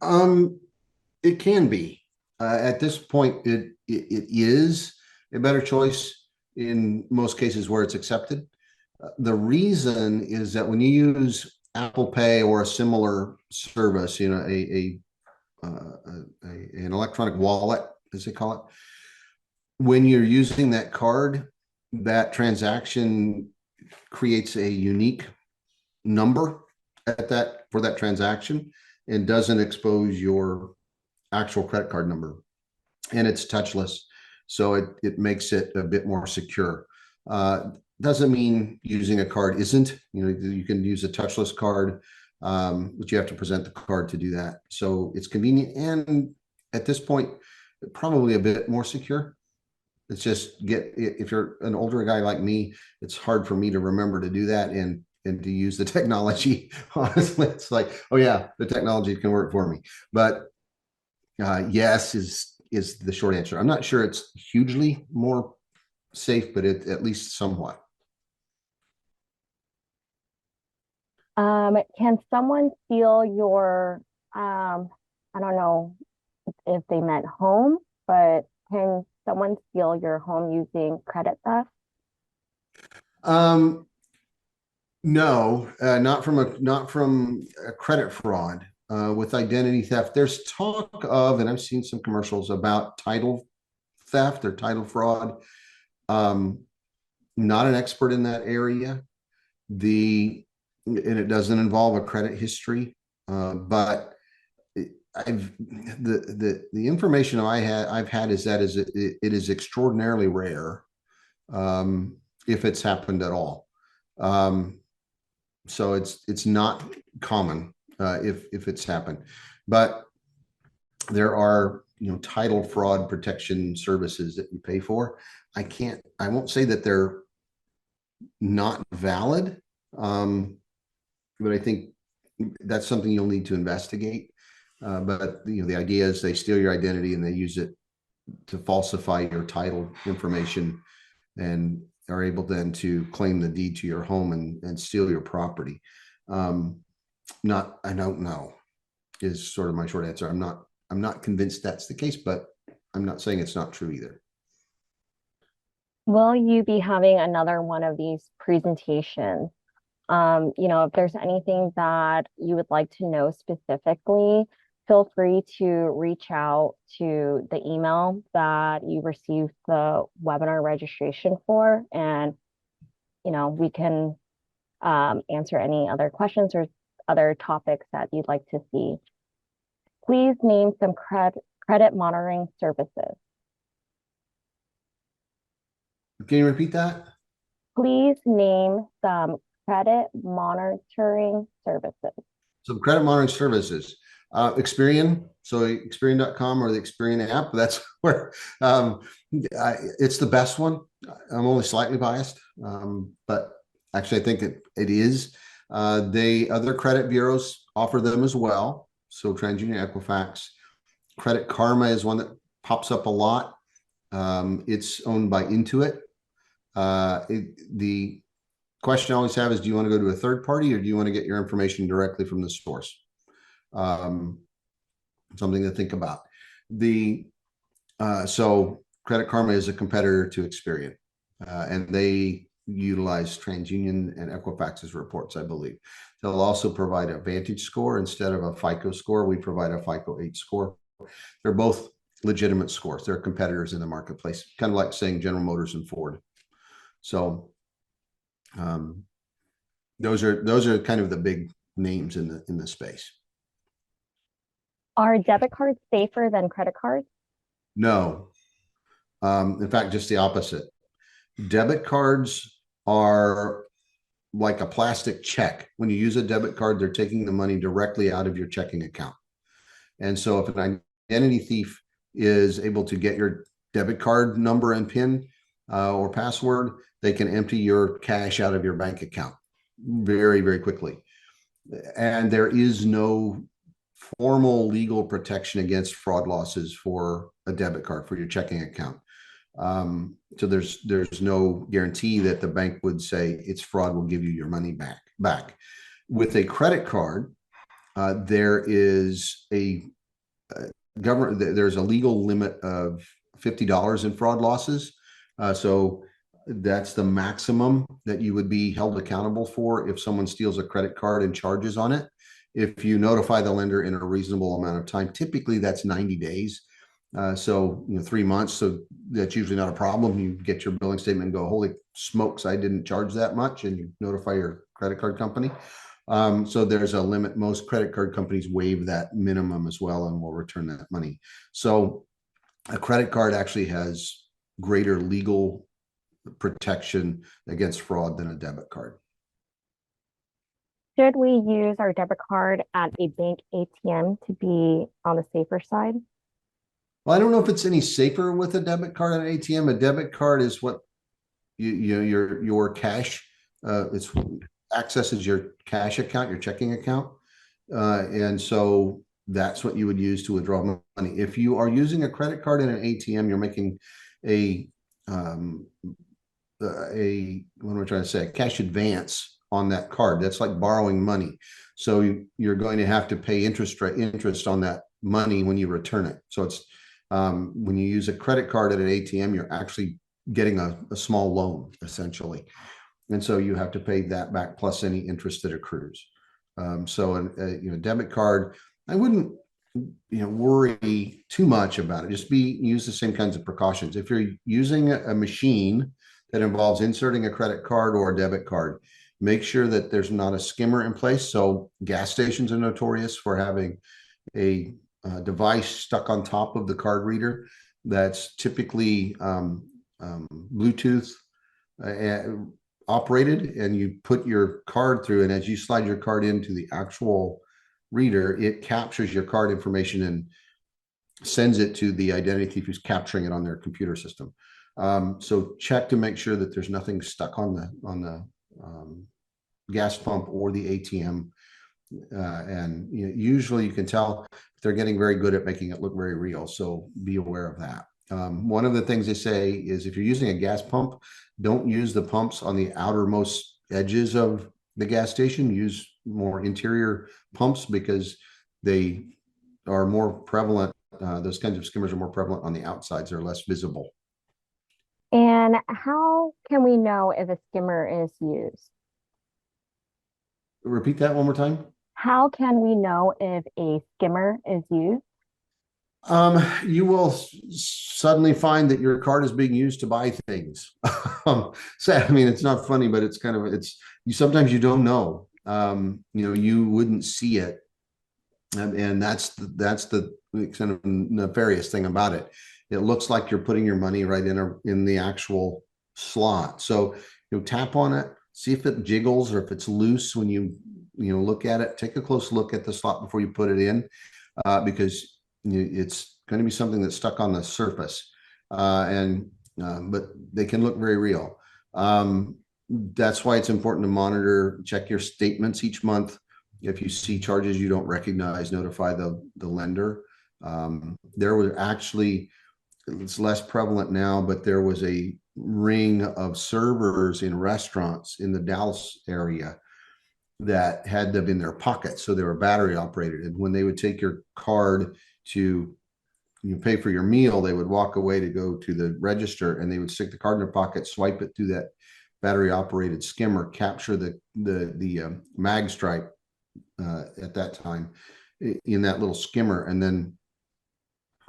It can be. At this point, it is a better choice in most cases where it's accepted. The reason is that when you use Apple Pay or a similar service, an electronic wallet, as they call it, when you're using that card, that transaction creates a unique number for that transaction and doesn't expose your actual credit card number, and it's touchless, so it makes it a bit more secure. Doesn't mean using a card isn't. You can use a touchless card, but you have to present the card to do that. So it's convenient, and at this point, probably a bit more secure. It's just if you're an older guy like me, it's hard for me to remember to do that and to use the technology. Honestly, it's like, oh yeah, the technology can work for me. But yes is the short answer. I'm not sure it's hugely more safe, but at least somewhat. Can someone steal your, I don't know if they meant home, but can someone steal your home using credit theft? Um, no, not from a credit fraud. With identity theft, there's talk of, and I've seen some commercials about title theft or title fraud. Um, Not an expert in that area. And it doesn't involve a credit history, but I've the information I've had is that it is extraordinarily rare, if it's happened at all. So it's not common, if it's happened, but there are title fraud protection services that you pay for. I won't say that they're not valid, but I think that's something you'll need to investigate. But the idea is they steal your identity and they use it to falsify your title information, and are able then to claim the deed to your home and steal your property. I don't know is sort of my short answer. I'm not convinced that's the case, but I'm not saying it's not true either. Will you be having another one of these presentations? If there's anything that you would like to know specifically, feel free to reach out to the email that you received the webinar registration for, and we can answer any other questions or other topics that you'd like to see. Please name some credit monitoring services. Can you repeat that? Please name some credit monitoring services. Some credit monitoring services. Experian, so Experian.com or the Experian app. That's where it's the best one. I'm only slightly biased, but actually I think it is. Other credit bureaus offer them as well. So TransUnion, Equifax, Credit Karma is one that pops up a lot. It's owned by Intuit. The question I always have is, do you want to go to a third party or do you want to get your information directly from the source? Something to think about. So Credit Karma is a competitor to Experian, and they utilize TransUnion and Equifax's reports, I believe. They'll also provide a Vantage score instead of a FICO score. We provide a FICO 8 score. They're both legitimate scores. They're competitors in the marketplace, kind of like saying General Motors and Ford. So those are kind of the big names in the space. Are debit cards safer than credit cards? No. In fact, just the opposite. Debit cards are like a plastic check. When you use a debit card, they're taking the money directly out of your checking account. And so if an identity thief is able to get your debit card number and PIN or password, they can empty your cash out of your bank account very, very quickly. And there is no formal legal protection against fraud losses for a debit card for your checking account. So there's no guarantee that the bank would say it's fraud, will give you your money back. With a credit card, there is a there's a legal limit of $50 in fraud losses. So that's the maximum that you would be held accountable for if someone steals a credit card and charges on it. If you notify the lender in a reasonable amount of time, typically that's 90 days. So 3 months. So that's usually not a problem. You get your billing statement and go, holy smokes, I didn't charge that much, and you notify your credit card company. So there's a limit. Most credit card companies waive that minimum as well and will return that money. So a credit card actually has greater legal protection against fraud than a debit card. Should we use our debit card at a bank ATM to be on the safer side? Well, I don't know if it's any safer with a debit card at an ATM. A debit card is what your cash. It's accesses your cash account, your checking account, and so that's what you would use to withdraw money. If you are using a credit card in an ATM, you're making a what am I trying to say? A cash advance on that card. That's like borrowing money. So you're going to have to pay interest on that money when you return it. So it's when you use a credit card at an ATM, you're actually getting a small loan essentially, and so you have to pay that back plus any interest that accrues. So debit card, I wouldn't worry too much about it. Just use the same kinds of precautions. If you're using a machine that involves inserting a credit card or a debit card, make sure that there's not a skimmer in place. So gas stations are notorious for having a device stuck on top of the card reader that's typically Bluetooth operated, and you put your card through, and as you slide your card into the actual reader, it captures your card information and sends it to the identity thief who's capturing it on their computer system. So check to make sure that there's nothing stuck on the gas pump or the ATM. And usually you can tell if they're getting very good at making it look very real. So be aware of that. One of the things they say is if you're using a gas pump, don't use the pumps on the outermost edges of the gas station. Use more interior pumps because they are more prevalent. Those kinds of skimmers are more prevalent on the outsides. They're less visible. And how can we know if a skimmer is used? Repeat that one more time. How can we know if a skimmer is used? You will suddenly find that your card is being used to buy things. So I mean, it's not funny, but it's kind of sometimes you don't know. You wouldn't see it, and that's the kind of nefarious thing about it. It looks like you're putting your money right in the actual slot. So tap on it, see if it jiggles or if it's loose when you look at it. Take a close look at the slot before you put it in, because it's going to be something that's stuck on the surface, but they can look very real. That's why it's important to monitor, check your statements each month. If you see charges you don't recognize, notify the lender. There was actually, it's less prevalent now, but there was a ring of servers in restaurants in the Dallas area that had them in their pockets. So they were battery operated. And when they would take your card to pay for your meal, they would walk away to go to the register and they would stick the card in their pocket, swipe it through that battery operated skimmer, capture the mag stripe at that time in that little skimmer, and then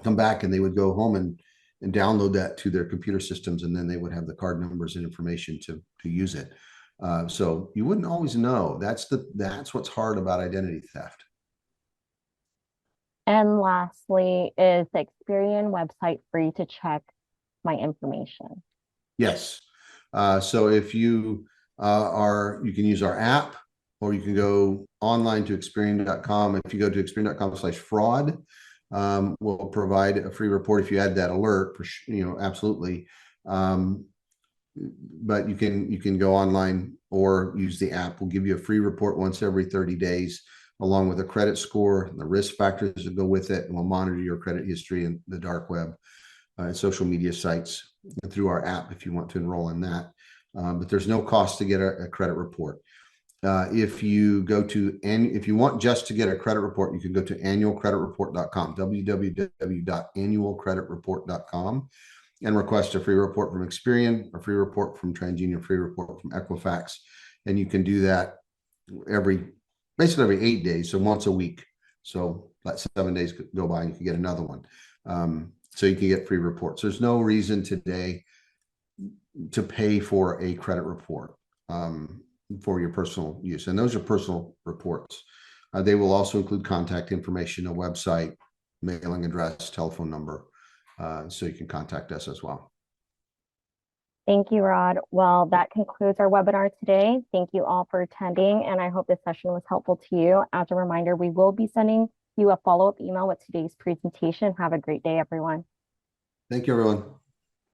come back, and they would go home and download that to their computer systems, and then they would have the card numbers and information to use it. So you wouldn't always know. That's what's hard about identity theft. And lastly, is the Experian website free to check my information? Yes. So if you you can use our app, or you can go online to Experian.com. If you go to Experian.com/fraud, we'll provide a free report if you add that alert. Absolutely. But you can go online or use the app. We'll give you a free report once every 30 days, along with a credit score and the risk factors that go with it. And we'll monitor your credit history in the dark web and social media sites through our app if you want to enroll in that. But there's no cost to get a credit report. If you want just to get a credit report, you can go to annualcreditreport.com, www.annualcreditreport.com, and request a free report from Experian, a free report from TransUnion, a free report from Equifax. And you can do that basically every 8 days, so once a week. So let 7 days go by and you can get another one. So you can get free reports. There's no reason today to pay for a credit report. for your personal use. And those are personal reports. They will also include contact information, a website, mailing address, telephone number, so you can contact us as well. Thank you, Rod. Well, that concludes our webinar today. Thank you all for attending, and I hope this session was helpful to you. As a reminder, we will be sending you a follow-up email with today's presentation. Have a great day, everyone. Thank you, everyone.